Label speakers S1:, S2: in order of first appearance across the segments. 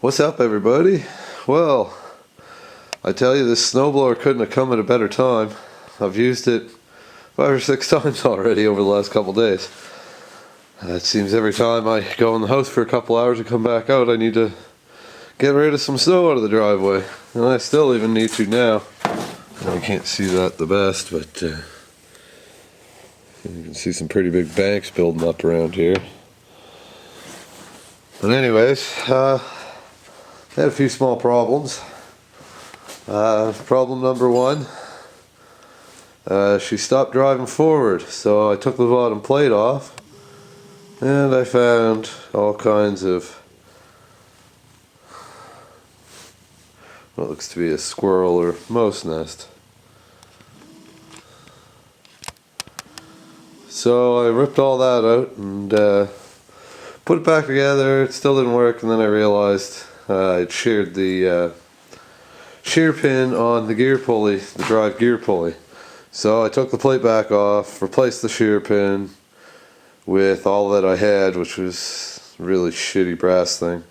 S1: What's up, everybody? Well, I tell you, this snowblower couldn't have come at a better time. I've used it 5 or 6 times already over the last couple days. It seems every time I go in the house for a couple hours and come back out, I need to get rid of some snow out of the driveway. And I still even need to now. I can't see that the best, but you can see some pretty big banks building up around here. But anyways, I had a few small problems. Problem number one, she stopped driving forward, so I took the bottom plate off and I found all kinds of what looks to be a squirrel or mouse nest. So I ripped all that out and put it back together. It still didn't work, and then I realized I'd sheared the shear pin on the gear pulley, the drive gear pulley. So I took the plate back off, replaced the shear pin with all that I had, which was a really shitty brass thing.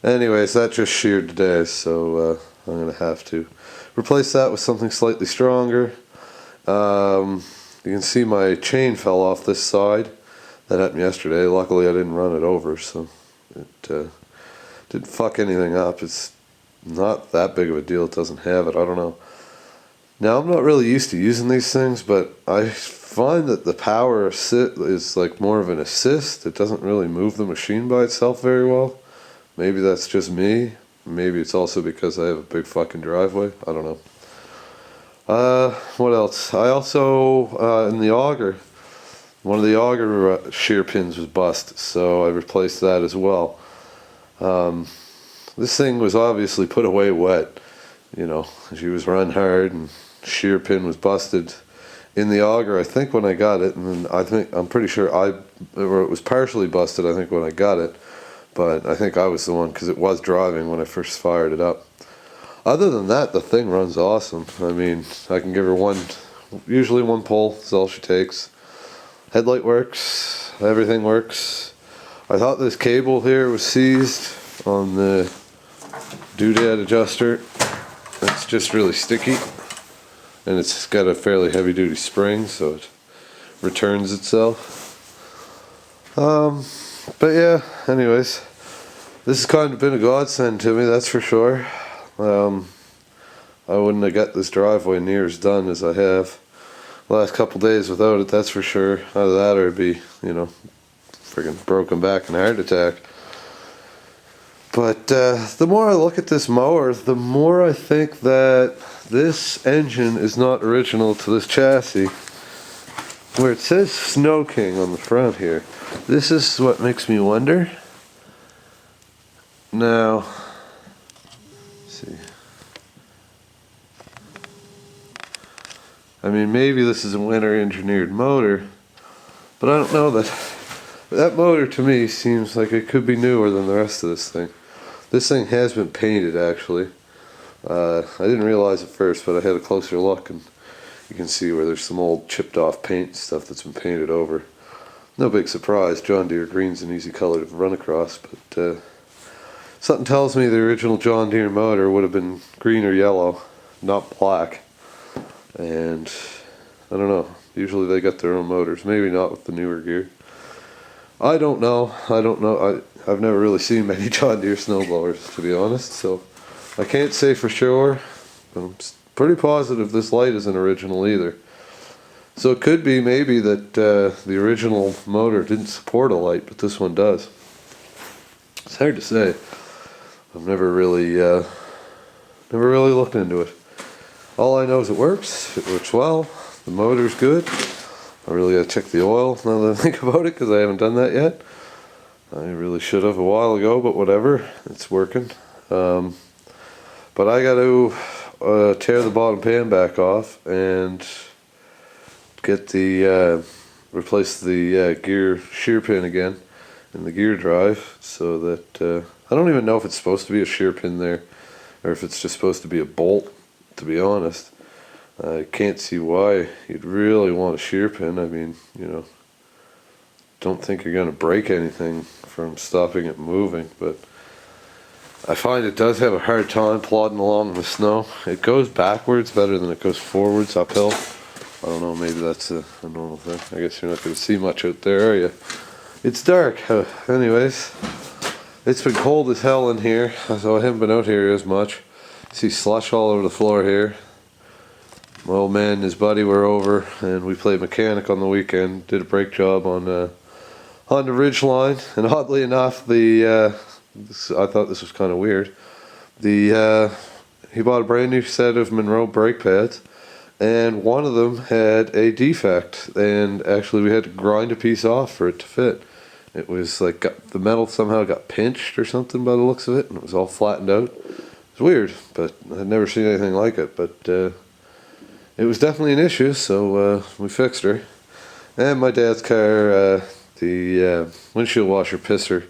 S1: Anyways, that just sheared today, so I'm going to have to replace that with something slightly stronger. You can see my chain fell off this side. That happened yesterday. Luckily I didn't run it over, so it didn't fuck anything up. It's not that big of a deal. It doesn't have it. I don't know. Now, I'm not really used to using these things, but I find that the power is like more of an assist. It doesn't really move the machine by itself very well. Maybe that's just me. Maybe it's also because I have a big fucking driveway. I don't know. What else? I also, in the auger, one of the auger shear pins was busted, so I replaced that as well. This thing was obviously put away wet. You know, she was run hard and shear pin was busted in the auger, I think, when I got it, and I'm pretty sure it was partially busted, I think, when I got it, but I think I was the one, because it was driving when I first fired it up. Other than that, the thing runs awesome. I mean, I can give her usually one pull is all she takes. Headlight works, everything works. I thought this cable here was seized on the doodad adjuster. It's just really sticky, and it's got a fairly heavy duty spring, so it returns itself. But yeah, anyways, this has kind of been a godsend to me, that's for sure. I wouldn't have got this driveway near as done as I have the last couple days without it, that's for sure. Either that or it'd be, friggin' broken back and heart attack. But the more I look at this mower, the more I think that this engine is not original to this chassis. Where it says Snow King on the front here, this is what makes me wonder. Now, let's see. I mean, maybe this is a winter engineered motor, but I don't know that motor to me seems like it could be newer than the rest of this thing. This thing has been painted, actually. I didn't realize at first, but I had a closer look, and you can see where there's some old chipped off paint stuff that's been painted over. No big surprise. John Deere green's an easy color to run across, but something tells me the original John Deere motor would have been green or yellow, not black. And I don't know. Usually they got their own motors. Maybe not with the newer gear. I don't know. I've never really seen many John Deere snowblowers, to be honest, so I can't say for sure, but I'm pretty positive this light isn't original either. So it could be maybe that the original motor didn't support a light, but this one does. It's hard to say. I've never really looked into it. All I know is it works well, the motor's good. I really gotta check the oil now that I think about it, because I haven't done that yet. I really should have a while ago, but whatever, it's working. But I gotta tear the bottom pan back off and get replace the gear shear pin again in the gear drive, so that I don't even know if it's supposed to be a shear pin there, or if it's just supposed to be a bolt, to be honest. I can't see why you'd really want a shear pin. I mean, don't think you're going to break anything from stopping it moving, but I find it does have a hard time plodding along in the snow. It goes backwards better than it goes forwards uphill. I don't know, maybe that's a normal thing. I guess you're not going to see much out there, are you? It's dark. Anyways, it's been cold as hell in here, so I haven't been out here as much. See slush all over the floor here. My old man and his buddy were over, and we played mechanic on the weekend. Did a brake job on the ridgeline, and oddly enough, I thought this was kind of weird. He bought a brand new set of Monroe brake pads, and one of them had a defect, and actually we had to grind a piece off for it to fit. It was like the metal somehow got pinched or something by the looks of it, and it was all flattened out. It was weird, but I'd never seen anything like it. But it was definitely an issue, so we fixed her. And my dad's car, the windshield washer pisser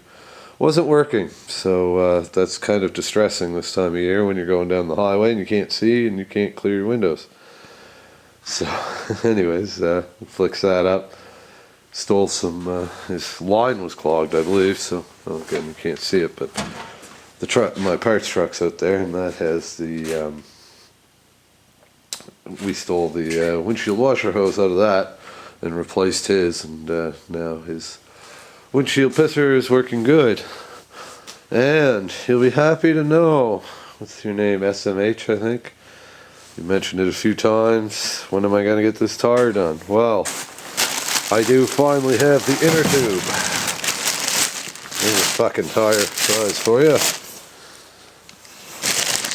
S1: wasn't working, so that's kind of distressing this time of year when you're going down the highway and you can't see and you can't clear your windows. So anyways, fixed that up. Stole some, his line was clogged, I believe, so well, again you can't see it, but the truck, my parts truck's out there, and that has the we stole the windshield washer hose out of that and replaced his, and now his windshield pisser is working good. And you'll be happy to know, what's your name, SMH I think? You mentioned it a few times. When am I going to get this tire done? Well, I do finally have the inner tube. There's a fucking tire size for you.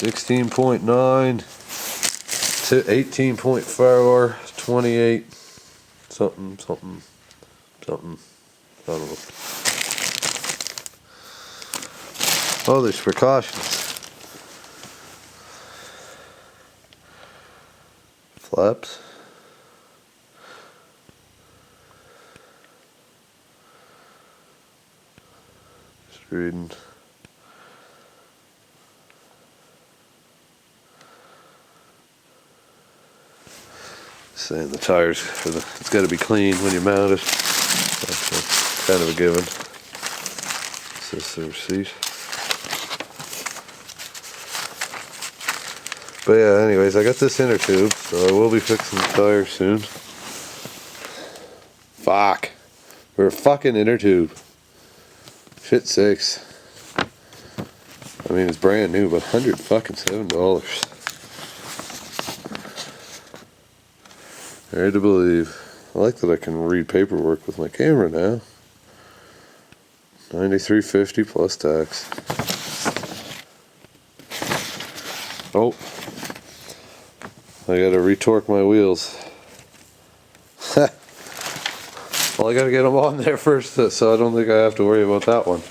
S1: 16.9 to 18.4, 28, something. I don't know. Oh, there's precautions. Flaps. Just reading. Saying the tires, it's got to be clean when you mount it. That's kind of a given. Is this the receipt? But yeah, anyways, I got this inner tube, so I will be fixing the tire soon. Fuck. For a fucking inner tube. Shit sakes. I mean, it's brand new, but $107. Hard to believe. I like that I can read paperwork with my camera now. $93.50 plus tax. Oh, I gotta retorque my wheels. Well, I gotta get them on there first, so I don't think I have to worry about that one.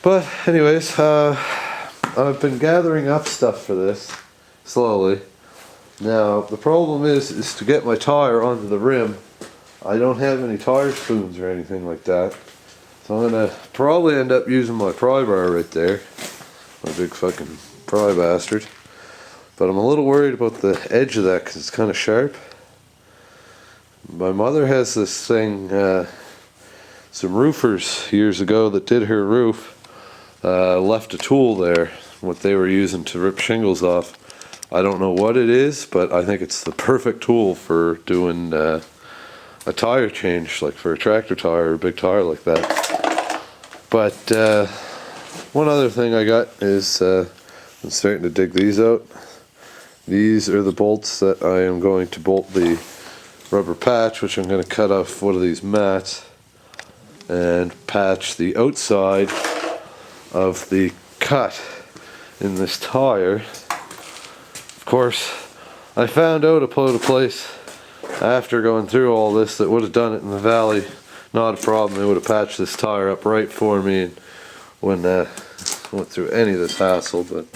S1: But anyways, I've been gathering up stuff for this slowly. Now the problem is to get my tire onto the rim. I don't have any tire spoons or anything like that, so I'm gonna probably end up using my pry bar right there, my big fucking pry bastard. But I'm a little worried about the edge of that because it's kind of sharp. My mother has this thing, some roofers years ago that did her roof left a tool there, what they were using to rip shingles off. I don't know what it is, but I think it's the perfect tool for doing a tire change, like for a tractor tire or a big tire like that. But one other thing I got is I'm starting to dig these out. These are the bolts that I am going to bolt the rubber patch, which I'm going to cut off one of these mats and patch the outside of the cut in this tire. Of course, I found out a place after going through all this that would have done it in the valley. Not a problem. They would have patched this tire up right for me and when went through any of this hassle, but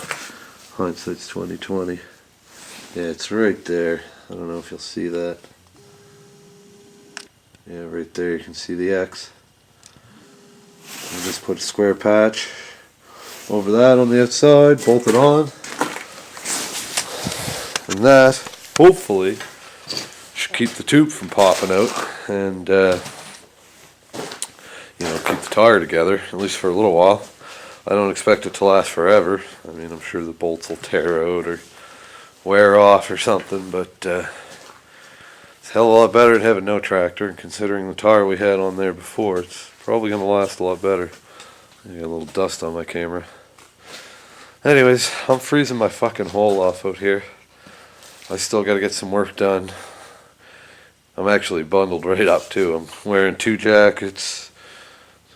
S1: hindsight's 20/20. Yeah, it's right there. I don't know if you'll see that. Yeah, right there you can see the X. I just put a square patch over that on the outside, bolt it on, and that hopefully should keep the tube from popping out and keep the tire together, at least for a little while. I don't expect it to last forever. I mean, I'm sure the bolts will tear out or wear off or something, but it's a hell of a lot better than having no tractor, and considering the tar we had on there before, it's probably going to last a lot better. I got a little dust on my camera. Anyways, I'm freezing my fucking hole off out here. I still got to get some work done. I'm actually bundled right up too. I'm wearing 2 jackets,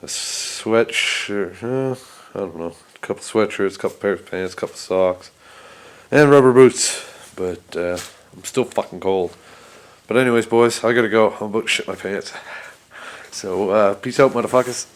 S1: a sweatshirt, I don't know, a couple sweatshirts, a couple pairs of pants, a couple socks, and rubber boots. But I'm still fucking cold. But anyways, boys, I gotta go. I'm about to shit my pants. So peace out, motherfuckers.